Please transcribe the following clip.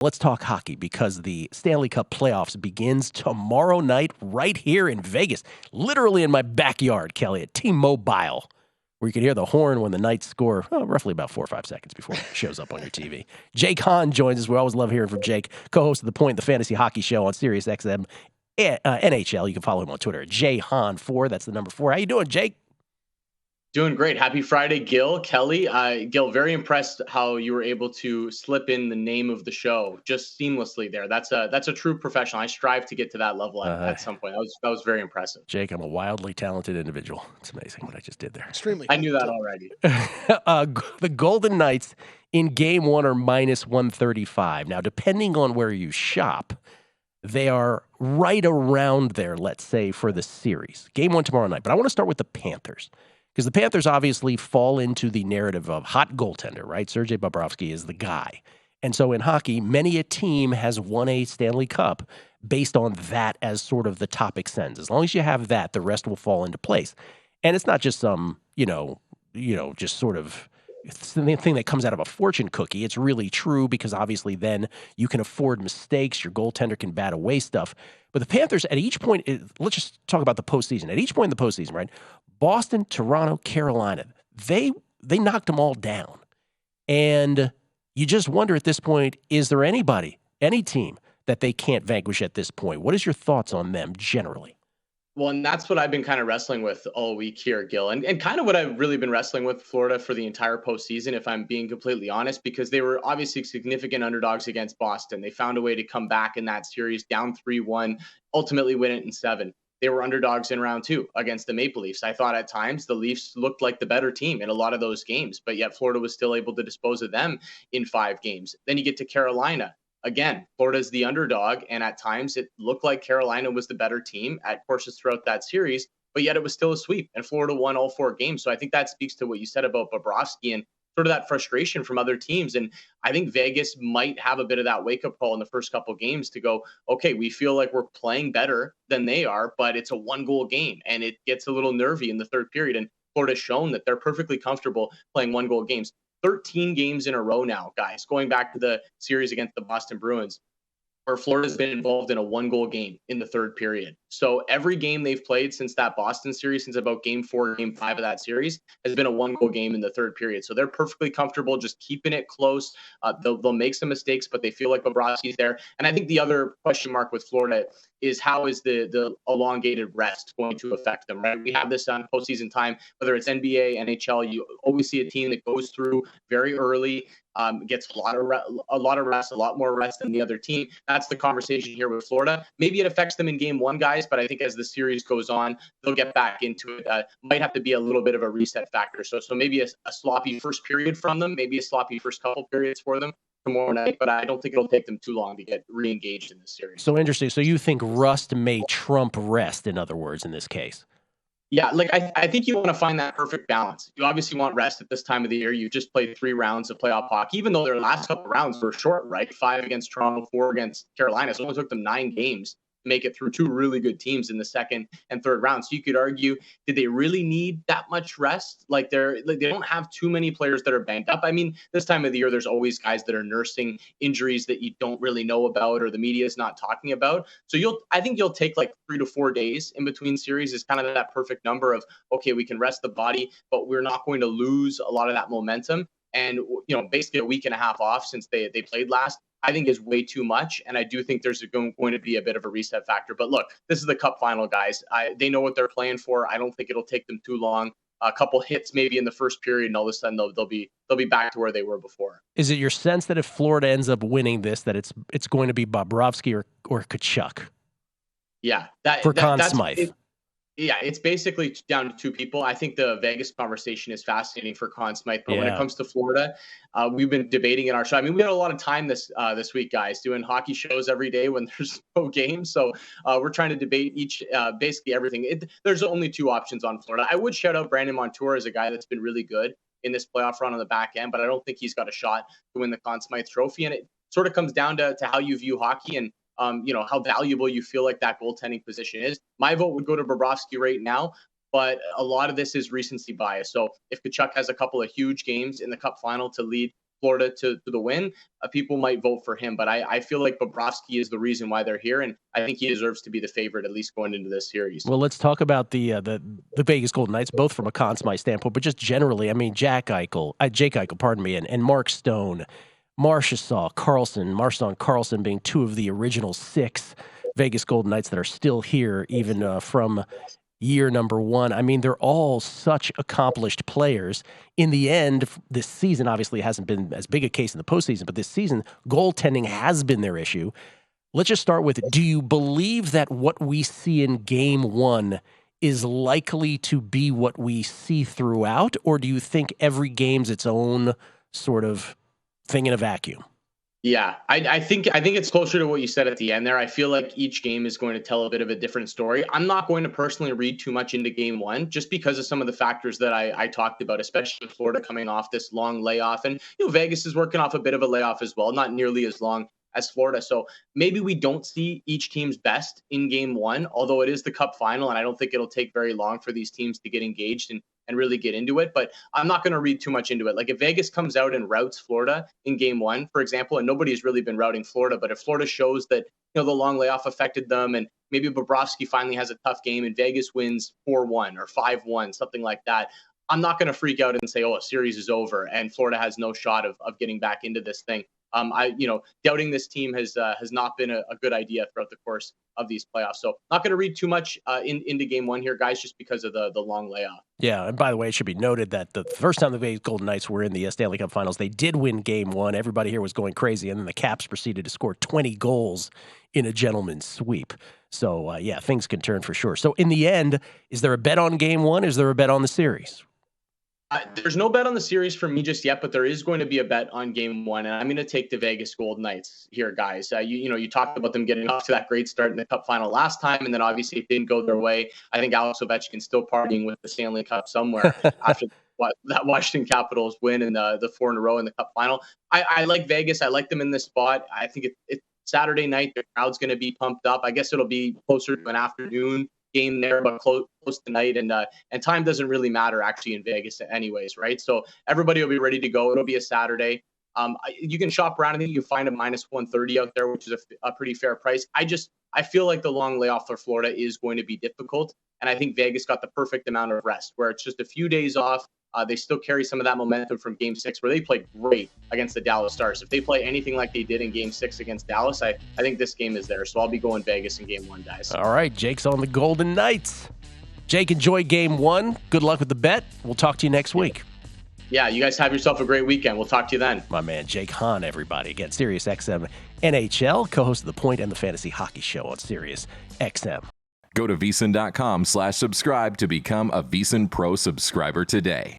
Let's talk hockey because the Stanley Cup Playoffs begins tomorrow night right here in Vegas, literally in my backyard, Kelley, at T-Mobile, where you can hear the horn when the Knights score roughly about 4 or 5 seconds before it shows up on your TV. Jake Hahn joins us. We always love hearing from Jake, co-host of The Point, the fantasy hockey show on Sirius XM NHL. You can follow him on Twitter at JHahn4. That's the number 4. How you doing, Jake? Doing great. Happy Friday, Gill, Kelley. Gill, very impressed how you were able to slip in the name of the show just seamlessly there. That's a true professional. I strive to get to that level at some point. That was very impressive. Jake, I'm a wildly talented individual. It's amazing what I just did there. Extremely. I knew that already. The Golden Knights in Game 1 are minus 135. Now, depending on where you shop, they are right around there, let's say, for the series. Game 1 tomorrow night. But I want to start with the Panthers. Because the Panthers obviously fall into the narrative of hot goaltender, right? Sergei Bobrovsky is the guy. And so in hockey, many a team has won a Stanley Cup based on that as sort of the topic sends. As long as you have that, the rest will fall into place. And it's not just some, just sort of thing that comes out of a fortune cookie. It's really true because obviously then you can afford mistakes. Your goaltender can bat away stuff. But the Panthers, at each point, let's just talk about the postseason. At each point in the postseason, right? Boston, Toronto, Carolina, they knocked them all down. And you just wonder at this point, is there anybody, any team that they can't vanquish at this point? What is your thoughts on them generally? Well, and that's what I've been kind of wrestling with all week here, Gill, and kind of what I've really been wrestling with Florida for the entire postseason, if I'm being completely honest, because they were obviously significant underdogs against Boston. They found a way to come back in that series down 3-1, ultimately win it in 7. They were underdogs in round 2 against the Maple Leafs. I thought at times the Leafs looked like the better team in a lot of those games, but yet Florida was still able to dispose of them in 5 games. Then you get to Carolina. Again, Florida's the underdog, and at times it looked like Carolina was the better team at courses throughout that series, but yet it was still a sweep, and Florida won all 4 games. So I think that speaks to what you said about Bobrovsky and sort of that frustration from other teams. And I think Vegas might have a bit of that wake-up call in the first couple games to go, okay, we feel like we're playing better than they are, but it's a 1-goal game, and it gets a little nervy in the third period. And Florida's shown that they're perfectly comfortable playing 1-goal games. 13 games in a row now, guys, going back to the series against the Boston Bruins, where Florida's been involved in a 1-goal game in the third period. So every game they've played since that Boston series, since about game 4, game 5 of that series, has been a 1-goal game in the third period. So they're perfectly comfortable just keeping it close. They'll make some mistakes, but they feel like Bobrovsky's there. And I think the other question mark with Florida is how is the elongated rest going to affect them, right? We have this on postseason time, whether it's NBA, NHL, you always see a team that goes through very early, gets a lot of rest, a lot more rest than the other team. That's the conversation here with Florida. Maybe it affects them in game 1, guys, but I think as the series goes on, they'll get back into it. Might have to be a little bit of a reset factor. So maybe a sloppy first period from them, maybe a sloppy first couple periods for them tomorrow night, but I don't think it'll take them too long to get re-engaged in this series. So interesting. So you think rust may trump rest, in other words, in this case? Yeah, like I think you want to find that perfect balance. You obviously want rest at this time of the year. You just played 3 rounds of playoff hockey, even though their last couple rounds were short, right? 5 against Toronto, 4 against Carolina. So it only took them 9 games to make it through 2 really good teams in the second and third round. So you could argue, did they really need that much rest? Like they don't have too many players that are banged up. I mean, this time of the year, there's always guys that are nursing injuries that you don't really know about or the media is not talking about. So I think you'll take like 3 to 4 days in between series is kind of that perfect number of, okay, we can rest the body, but we're not going to lose a lot of that momentum. And, basically a week and a half off since they played last, I think is way too much. And I do think there's going to be a bit of a reset factor. But look, this is the Cup final, guys. They know what they're playing for. I don't think it'll take them too long. A couple hits maybe in the first period, and all of a sudden they'll be back to where they were before. Is it your sense that if Florida ends up winning this, that it's going to be Bobrovsky or Tkachuk? Yeah, for Conn Smythe. Yeah, it's basically down to 2 people. I think the Vegas conversation is fascinating for Conn Smythe, but when it comes to Florida, we've been debating in our show. I mean, we had a lot of time this week, guys, doing hockey shows every day when there's no games. So we're trying to debate basically everything. There's only 2 options on Florida. I would shout out Brandon Montour as a guy that's been really good in this playoff run on the back end, but I don't think he's got a shot to win the Conn Smythe Trophy. And it sort of comes down to how you view hockey and how valuable you feel like that goaltending position is. My vote would go to Bobrovsky right now, but a lot of this is recency bias. So if Tkachuk has a couple of huge games in the Cup final to lead Florida to the win, people might vote for him. But I feel like Bobrovsky is the reason why they're here, and I think he deserves to be the favorite, at least going into this series. Well, let's talk about the Vegas Golden Knights, both from a Conn Smythe standpoint, but just generally. I mean, Jake Eichel, pardon me, and Mark Stone, Marchessault, Marchessault, Carlson being two of the original 6 Vegas Golden Knights that are still here, even from year number 1. I mean, they're all such accomplished players. In the end, this season obviously hasn't been as big a case in the postseason, but this season, goaltending has been their issue. Let's just start with, do you believe that what we see in game 1 is likely to be what we see throughout, or do you think every game's its own sort of thing in a vacuum? Yeah, I think it's closer to what you said at the end there. I feel like each game is going to tell a bit of a different story. I'm not going to personally read too much into game 1 just because of some of the factors that I talked about, especially Florida coming off this long layoff. And, Vegas is working off a bit of a layoff as well, not nearly as long as Florida. So maybe we don't see each team's best in game 1, although it is the Cup final, and I don't think it'll take very long for these teams to get engaged and really get into it. But I'm not going to read too much into it. Like if Vegas comes out and routes Florida in game 1, for example, and nobody's really been routing Florida, but if Florida shows that, the long layoff affected them and maybe Bobrovsky finally has a tough game and Vegas wins 4-1 or 5-1, something like that, I'm not going to freak out and say, a series is over and Florida has no shot of getting back into this thing. Doubting this team has not been a good idea throughout the course of these playoffs. So not going to read too much into game 1 here, guys, just because of the long layoff. Yeah, and by the way, it should be noted that the first time the Vegas Golden Knights were in the Stanley Cup Finals, they did win game 1. Everybody here was going crazy, and then the Caps proceeded to score 20 goals in a gentleman's sweep. So, things can turn for sure. So in the end, is there a bet on game 1? Is there a bet on the series? There's no bet on the series for me just yet, but there is going to be a bet on game 1, and I'm going to take the Vegas Golden Knights here, guys. You talked about them getting off to that great start in the Cup final last time, and then obviously it didn't go their way. I think Alex Ovechkin's still partying with the Stanley Cup somewhere after that Washington Capitals win and the 4 in a row in the Cup final. I like Vegas. I like them in this spot. I think it's Saturday night. The crowd's going to be pumped up. I guess it'll be closer to an afternoon game there, but close tonight, and time doesn't really matter actually in Vegas anyways, right? So everybody will be ready to go. It'll be a Saturday. You can shop around. I think you can find a -130 out there, which is a pretty fair price. I feel like the long layoff for Florida is going to be difficult, and I think Vegas got the perfect amount of rest, where it's just a few days off. They still carry some of that momentum from Game 6, where they played great against the Dallas Stars. If they play anything like they did in Game 6 against Dallas, I think this game is there. So I'll be going Vegas in Game 1, guys. All right, Jake's on the Golden Knights. Jake, enjoy Game 1. Good luck with the bet. We'll talk to you next week. Yeah, you guys have yourself a great weekend. We'll talk to you then. My man, Jake Hahn, everybody. Again, Sirius XM NHL, co-host of The Point and the Fantasy Hockey Show on Sirius XM. Go to VSiN.com/subscribe to become a VSiN Pro subscriber today.